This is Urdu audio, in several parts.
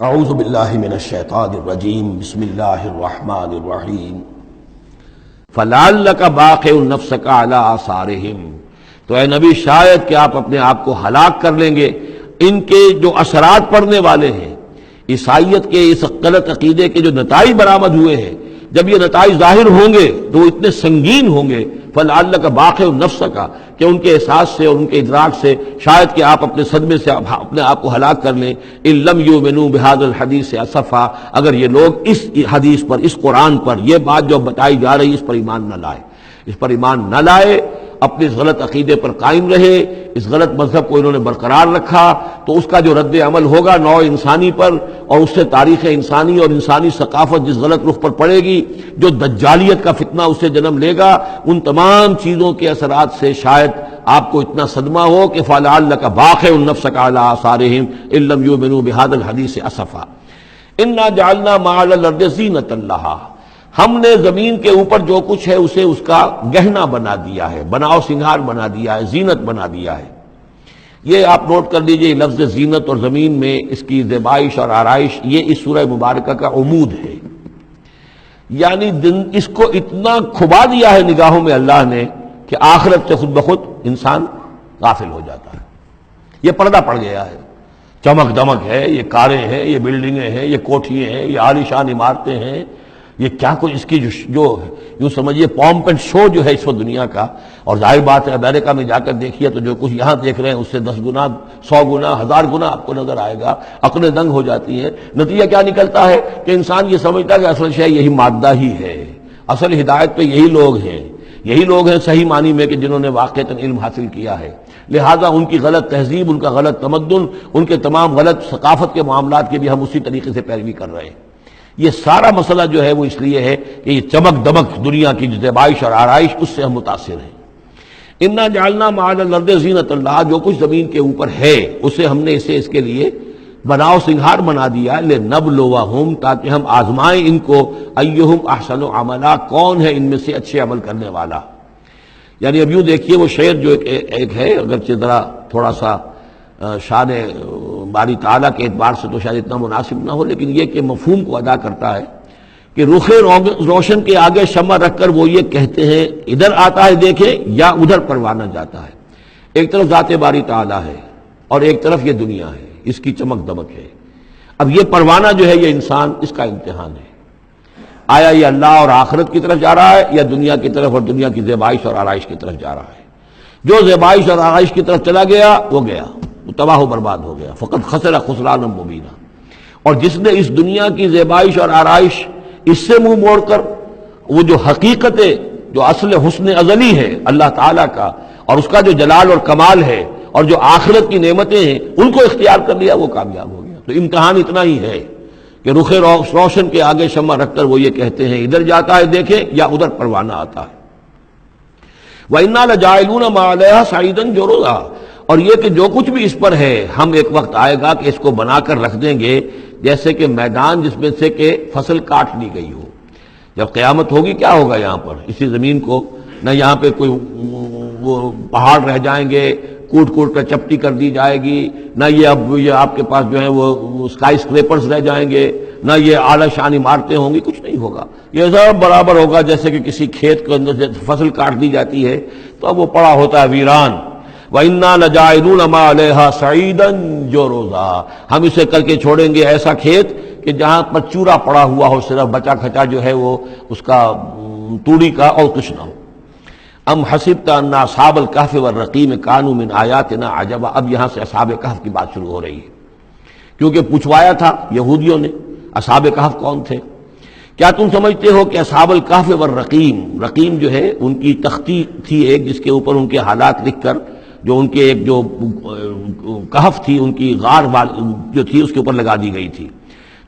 اعوذ باللہ من الشیطان الرجیم بسم اللہ الرحمن الرحیم فلعلک باقع نفسک علی آثارہم، تو اے نبی شاید کہ آپ اپنے آپ کو ہلاک کر لیں گے ان کے جو اثرات پڑنے والے ہیں، عیسائیت کے اس غلط عقیدے کے جو نتائج برآمد ہوئے ہیں، جب یہ نتائج ظاہر ہوں گے تو وہ اتنے سنگین ہوں گے فلعلک باقع نفسک، کہ ان کے احساس سے اور ان کے ادراک سے شاید کہ آپ اپنے صدمے سے اپنے آپ کو ہلاک کر لیں۔ ان لم یؤمنوا بہذا الحدیث اسفا، اگر یہ لوگ اس حدیث پر، اس قرآن پر، یہ بات جو بتائی جا رہی اس پر ایمان نہ لائے، اس پر ایمان نہ لائے، اپنے اس غلط عقیدے پر قائم رہے، اس غلط مذہب کو انہوں نے برقرار رکھا، تو اس کا جو رد عمل ہوگا نوع انسانی پر، اور اس سے تاریخ انسانی اور انسانی ثقافت جس غلط رخ پر پڑے گی، جو دجالیت کا فتنہ اسے جنم لے گا، ان تمام چیزوں کے اثرات سے شاید آپ کو اتنا صدمہ ہو کہ فلعلک باقع نفسک علی آثارہم ان لم یؤمنوا بہذا الحدیث اسفا انا جعلنا ما علی الارض زینۃ لہا، ہم نے زمین کے اوپر جو کچھ ہے اسے اس کا گہنا بنا دیا ہے، بناؤ سنگھار بنا دیا ہے، زینت بنا دیا ہے۔ یہ آپ نوٹ کر لیجئے، لفظ زینت اور زمین میں اس کی زیبائش اور آرائش، یہ اس سورہ مبارکہ کا عمود ہے، یعنی اس کو اتنا کھبا دیا ہے نگاہوں میں اللہ نے کہ آخرت سے خود بخود انسان غافل ہو جاتا ہے۔ یہ پردہ پڑ گیا ہے، چمک دمک ہے، یہ کاریں ہیں، یہ بلڈنگیں ہیں، یہ کوٹھیاں ہیں، یہ عالیشان عمارتیں ہیں، یہ کیا کوئی اس کی جو یوں سمجھیے پومپ اینڈ شو جو ہے اس وقت دنیا کا، اور ظاہر بات ہے امریکہ میں جا کر دیکھیے تو جو کچھ یہاں دیکھ رہے ہیں اس سے 10 گنا 100 گنا 1000 گنا آپ کو نظر آئے گا، عقلیں دنگ ہو جاتی ہیں۔ نتیجہ کیا نکلتا ہے کہ انسان یہ سمجھتا ہے کہ اصل شے یہی مادہ ہی ہے، اصل ہدایت پہ یہی لوگ ہیں، یہی لوگ ہیں صحیح معنی میں کہ جنہوں نے واقعتاً علم حاصل کیا ہے، لہذا ان کی غلط تہذیب، ان کا غلط تمدن، ان کے تمام غلط ثقافت کے معاملات کے بھی ہم اسی طریقے سے پیروی کر رہے ہیں۔ یہ سارا مسئلہ جو ہے وہ اس لیے ہے کہ یہ چمک دمک دنیا کی زیبائش اور آرائش، اس سے ہم متاثر ہیں۔ انا جعلنا ما علی الارض زینۃ اللہ، جو کچھ زمین کے اوپر ہے اسے ہم نے اسے اس کے لیے بناؤ سنگھار بنا دیا، لنبلوہم، تاکہ ہم آزمائیں ان کو، ایہم احسن عملا، کون ہے ان میں سے اچھے عمل کرنے والا۔ یعنی اب یوں دیکھیے وہ شعر جو ایک ہے، اگرچہ ذرا تھوڑا سا شان باری تعالیٰ کے اعتبار سے تو شاید اتنا مناسب نہ ہو، لیکن یہ کہ مفہوم کو ادا کرتا ہے کہ رخ روشن کے آگے شمع رکھ کر وہ یہ کہتے ہیں ادھر آتا ہے دیکھیں یا ادھر پروانہ جاتا ہے۔ ایک طرف ذات باری تعالیٰ ہے اور ایک طرف یہ دنیا ہے، اس کی چمک دمک ہے۔ اب یہ پروانہ جو ہے یہ انسان، اس کا امتحان ہے، آیا یہ اللہ اور آخرت کی طرف جا رہا ہے یا دنیا کی طرف اور دنیا کی زیبائش اور آرائش کی طرف جا رہا ہے۔ جو زیبائش اور آرائش کی طرف چلا گیا وہ گیا، وہ تباہ و برباد ہو گیا، فقط خسر خسرانا مبینا۔ اور جس نے اس دنیا کی زیبائش اور آرائش اس سے منہ موڑ کر وہ جو حقیقت، جو اصل حسن ازلی ہے اللہ تعالیٰ کا، اور اس کا جو جلال اور کمال ہے، اور جو آخرت کی نعمتیں ہیں، ان کو اختیار کر لیا، وہ کامیاب ہو گیا۔ تو امتحان اتنا ہی ہے کہ رخ روشن کے آگے شمع رکھ کر وہ یہ کہتے ہیں ادھر جاتا ہے دیکھیں یا ادھر پروانہ آتا ہے۔ وَإِنَّا لَجَاعِلُونَ مَا عَلَيْهَا صَعِيدًا جُرُزًا، اور یہ کہ جو کچھ بھی اس پر ہے ہم ایک وقت آئے گا کہ اس کو بنا کر رکھ دیں گے جیسے کہ میدان جس میں سے کہ فصل کاٹ لی گئی ہو۔ جب قیامت ہوگی کیا ہوگا یہاں پر، اسی زمین کو نہ یہاں پہ کوئی وہ پہاڑ رہ جائیں گے، کوٹ کوٹ کر چپٹی کر دی جائے گی، نہ یہ آپ کے پاس جو ہے وہ اسکائی اسکریپرز رہ جائیں گے، نہ یہ اعلیٰ شان عمارتیں ہوں گی، کچھ نہیں ہوگا۔ یہ سب برابر ہوگا جیسے کہ کسی کھیت کے اندر سے فصل کاٹ دی جاتی ہے تو اب وہ پڑا ہوتا ہے ویران۔ وَإِنَّا لَجَاعِلُونَ مَا عَلَيْهَا صَعِيدًا جُرُزًا، ہم اسے کر کے چھوڑیں گے ایسا کھیت کہ جہاں پر چورا پڑا ہوا ہو، صرف بچا کھچا جو ہے وہ اس کا توڑی کا، اور کچھ نہ ہو۔ ام حسبت ان اصحاب الکہف والرقیم کانوا من آیاتنا عجبا، اب یہاں سے اصحاب کہف کی بات شروع ہو رہی ہے، کیونکہ پوچھوایا تھا یہودیوں نے اصحاب کہف کون تھے۔ کیا تم سمجھتے ہو کہ اصحاب الکہف والرقیم، رقیم جو ہے ان کی تختی تھی ایک جس کے اوپر ان کے حالات لکھ کر، جو ان کے ایک جو کہف تھی ان کی غار جو تھی اس کے اوپر لگا دی گئی تھی،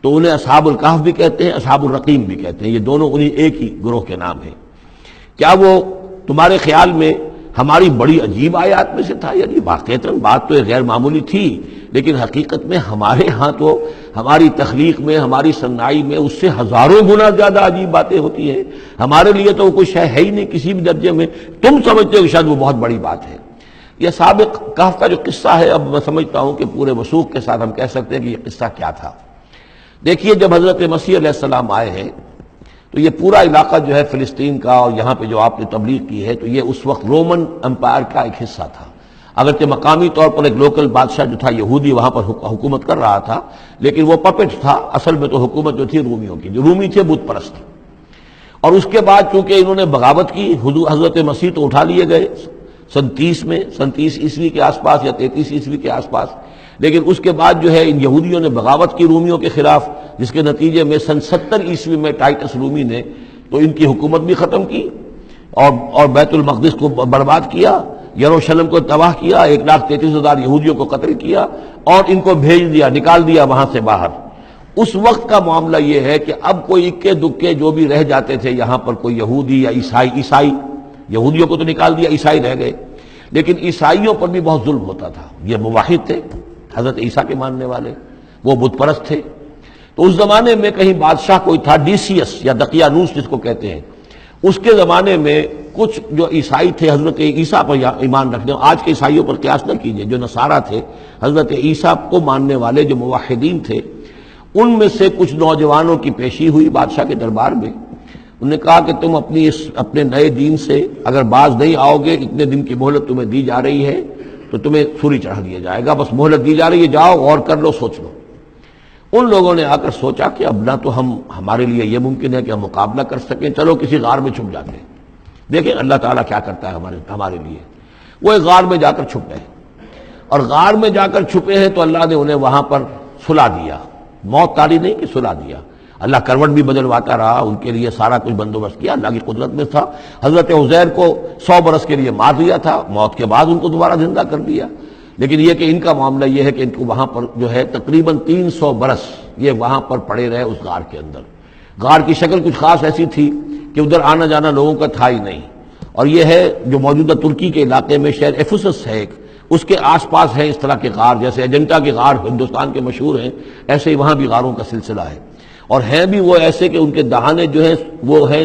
تو انہیں اصحاب الکہف بھی کہتے ہیں، اصحاب الرقیم بھی کہتے ہیں، یہ دونوں انہیں ایک ہی گروہ کے نام ہیں۔ کیا وہ تمہارے خیال میں ہماری بڑی عجیب آیات میں سے تھا؟ یعنی واقعتاً بات تو غیر معمولی تھی، لیکن حقیقت میں ہمارے ہاں تو ہماری تخلیق میں، ہماری صنائی میں اس سے ہزاروں گنا زیادہ عجیب باتیں ہوتی ہیں۔ ہمارے لیے تو وہ کوئی شے ہے ہی نہیں کسی بھی درجے میں، تم سمجھتے ہو کہ شاید وہ بہت بڑی بات ہے۔ یہ سابق کہف کا جو قصہ ہے، اب میں سمجھتا ہوں کہ پورے وثوق کے ساتھ ہم کہہ سکتے ہیں کہ یہ قصہ کیا تھا۔ دیکھیے جب حضرت مسیح علیہ السلام آئے ہیں تو یہ پورا علاقہ جو ہے فلسطین کا اور یہاں پہ جو آپ نے تبلیغ کی ہے تو یہ اس وقت رومن امپائر کا ایک حصہ تھا. اگرچہ مقامی طور پر ایک لوکل بادشاہ جو تھا یہودی وہاں پر حکومت کر رہا تھا، لیکن وہ پپٹ تھا، اصل میں تو حکومت جو تھی رومیوں کی، جو رومی تھے بت پرست. اور اس کے بعد چونکہ انہوں نے بغاوت کی، حضرت مسیح تو اٹھا لیے گئے سن 30 عیسوی کے آس پاس یا 33 عیسوی کے آس پاس، لیکن اس کے بعد جو ہے ان یہودیوں نے بغاوت کی رومیوں کے خلاف، جس کے نتیجے میں سن 70 عیسوی میں ٹائٹس رومی نے تو ان کی حکومت بھی ختم کی اور بیت المقدس کو برباد کیا، یروشلم کو تباہ کیا، 1,33,000 یہودیوں کو قتل کیا اور ان کو بھیج دیا، نکال دیا وہاں سے باہر. اس وقت کا معاملہ یہ ہے کہ اب کوئی اکے دکے جو بھی رہ جاتے تھے یہاں پر، کوئی یہودی یا عیسائی، یہودیوں کو تو نکال دیا، عیسائی رہ گئے، لیکن عیسائیوں پر بھی بہت ظلم ہوتا تھا. یہ موحد تھے، حضرت عیسیٰ کے ماننے والے، وہ بت پرست تھے. تو اس زمانے میں کہیں بادشاہ کوئی تھا ڈیسیس یا دقیانوس جس کو کہتے ہیں، اس کے زمانے میں کچھ جو عیسائی تھے حضرت عیسیٰ پر ایمان رکھنے، آج کے عیسائیوں پر قیاس نہ کیجئے، جو نصارہ تھے حضرت عیسیٰ کو ماننے والے جو موحدین تھے، ان میں سے کچھ نوجوانوں کی پیشی ہوئی بادشاہ کے دربار میں. انہوں نے کہا کہ تم اپنے نئے دین سے اگر باز نہیں آؤ گے، اتنے دن کی مہلت تمہیں دی جا رہی ہے تو تمہیں سولی چڑھا دیا جائے گا، بس مہلت دی جا رہی ہے، جاؤ غور کر لو، سوچ لو. ان لوگوں نے آ کر سوچا کہ اب نہ تو ہمارے لیے یہ ممکن ہے کہ ہم مقابلہ کر سکیں، چلو کسی غار میں چھپ جاتے ہیں، دیکھیں اللہ تعالیٰ کیا کرتا ہے ہمارے لیے. وہ ایک غار میں جا کر چھپ گئے، اور غار میں جا کر چھپے ہیں تو اللہ نے انہیں وہاں پر سلا دیا، موت تاری نہیں کہ سلا دیا. اللہ کروٹ بھی بدلواتا رہا، ان کے لیے سارا کچھ بندوبست کیا، اللہ کی قدرت میں تھا. حضرت عزیر کو 100 برس کے لیے مار دیا تھا، موت کے بعد ان کو دوبارہ زندہ کر دیا. لیکن یہ کہ ان کا معاملہ یہ ہے کہ ان کو وہاں پر جو ہے تقریباً 300 برس یہ وہاں پر پڑے رہے اس غار کے اندر. غار کی شکل کچھ خاص ایسی تھی کہ ادھر آنا جانا لوگوں کا تھا ہی نہیں. اور یہ ہے جو موجودہ ترکی کے علاقے میں شہر ایفسس ہے ایک، اس کے آس پاس ہیں اس طرح کے غار، جیسے اجنٹا کے غار ہندوستان کے مشہور ہیں، ایسے ہی وہاں بھی غاروں کا سلسلہ ہے. اور ہیں بھی وہ ایسے کہ ان کے دہانے جو ہیں وہ ہیں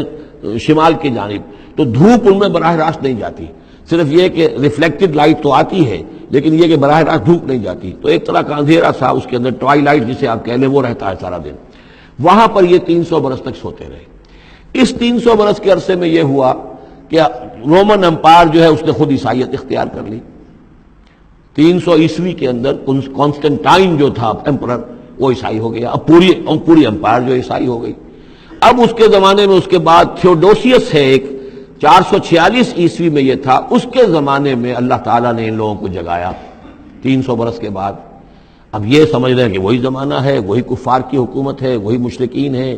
شمال کی جانب، تو دھوپ ان میں براہ راست نہیں جاتی، صرف یہ کہ ریفلیکٹڈ لائٹ تو آتی ہے لیکن یہ کہ براہ راست دھوپ نہیں جاتی. تو ایک طرح کا اندھیرا سا اس کے اندر، ٹوائی لائٹ جسے آپ کہہ لیں، وہ رہتا ہے سارا دن. وہاں پر یہ 300 برس تک سوتے رہے. اس 300 برس کے عرصے میں یہ ہوا کہ رومن امپائر جو ہے اس نے خود عیسائیت اختیار کر لی. 300 عیسوی کے اندر کانسٹنٹائن جو تھا ایمپرر، وہ عیسائی ہو گیا. اب پوری امپائر جو عیسائی ہو گئی. اب اس کے زمانے میں اس کے بعد تھیوڈوسیس ہے ایک، 446 عیسوی میں یہ تھا، اس کے زمانے میں اللہ تعالیٰ نے ان لوگوں کو جگایا 300 برس کے بعد. اب یہ سمجھ رہے ہیں کہ وہی زمانہ ہے، وہی کفار کی حکومت ہے، وہی مشرکین ہیں.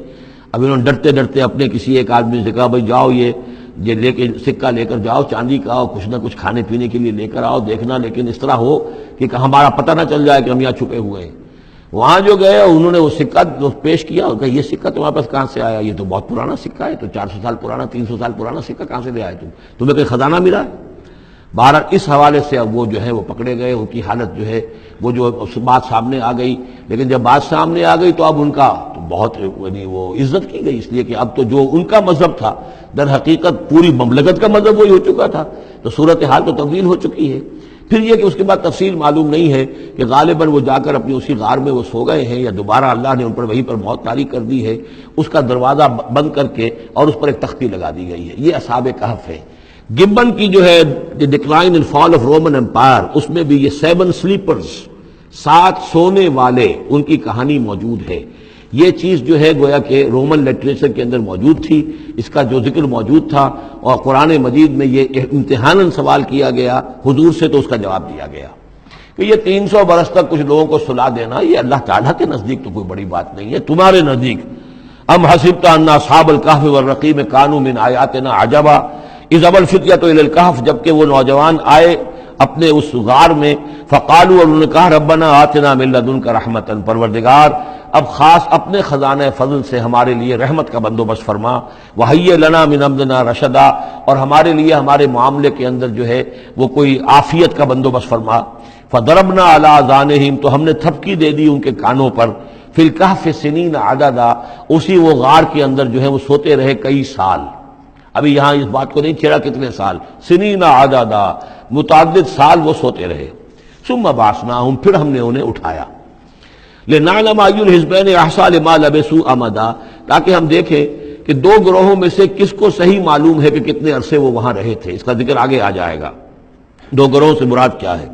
اب انہوں نے ڈرتے ڈرتے اپنے کسی ایک آدمی سے کہا بھائی جاؤ یہ لے کے سکہ لے کر جاؤ، چاندی کا، کچھ نہ کچھ کھانے پینے کے لیے لے کر آؤ، دیکھنا لیکن اس طرح ہو کہ ہمارا پتہ نہ چل جائے کہ ہم یہاں چھپے ہوئے ہیں. وہاں جو گئے انہوں نے وہ سکہ پیش کیا، کہ یہ سکہ تمہارے پاس کہاں سے آیا؟ یہ تو بہت پرانا سکہ ہے، تو 400 سال پرانا، 300 سال پرانا سکہ کہاں سے لے آئے تمہیں کوئی خزانہ ملا ہے؟ بہرحال اس حوالے سے اب وہ جو ہے وہ پکڑے گئے. ان کی حالت جو ہے وہ جو بات سامنے آ گئی، لیکن جب بات سامنے آ گئی تو اب ان کا تو بہت یعنی وہ عزت کی گئی، اس لیے کہ اب تو جو ان کا مذہب تھا در حقیقت پوری مملکت کا مذہب وہی ہو چکا تھا، تو صورتحال تو تبدیل ہو چکی ہے. پھر یہ کہ اس کے بعد تفصیل معلوم نہیں ہے کہ غالباً وہ جا کر اپنی اسی غار میں وہ سو گئے ہیں یا دوبارہ اللہ نے ان پر وہیں پر موت طاری کر دی ہے، اس کا دروازہ بند کر کے اور اس پر ایک تختی لگا دی گئی ہے. یہ اصحاب کہف ہے. گبن کی جو ہے decline and fall of Roman empire, اس میں بھی یہ 7 سلیپرز، 7 سونے والے، ان کی کہانی موجود ہے. یہ چیز جو ہے گویا کہ رومن لٹریچر کے اندر موجود تھی، اس کا جو ذکر موجود تھا، اور قرآن مجید میں یہ امتحاناً سوال کیا گیا حضور سے، تو اس کا جواب دیا گیا کہ یہ 300 برس تک کچھ لوگوں کو سلا دینا یہ اللہ تعالیٰ کے نزدیک تو کوئی بڑی بات نہیں ہے، تمہارے نزدیک. ام حسبت ان اصحاب الکہف والرقیم کانوا من آیاتنا عجبا اذ ابى الفتية الى الكهف، جبکہ وہ نوجوان آئے اپنے اس غار میں، فقالوا، اور انہوں نے کہا ربنا آتنا من لدنک رحمتا، پروردگار اب خاص اپنے خزانہ فضل سے ہمارے لیے رحمت کا بندوبست فرما، وہیئ لنا من امرنا رشدا، اور ہمارے لیے ہمارے معاملے کے اندر جو ہے وہ کوئی عافیت کا بندوبست فرما. فضربنا علی آذانہم، تو ہم نے تھپکی دے دی ان کے کانوں پر، فی الکہف سنین عددا، اسی وہ غار کے اندر جو ہے وہ سوتے رہے کئی سال. ابھی یہاں اس بات کو نہیں چھیڑا کتنے سال، سنین عددا، متعدد سال وہ سوتے رہے. ثم بعثناہم، پھر ہم نے انہیں اٹھایا. لنعلم ای الحزبین احصیٰ لما لبثوا امدا، تاکہ ہم دیکھیں کہ دو گروہوں میں سے کس کو صحیح معلوم ہے کہ کتنے عرصے وہ وہاں رہے تھے۔ اس کا ذکر آگے آ جائے گا، دو گروہوں سے مراد کیا ہے۔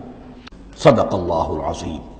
صدق اللہ العظیم۔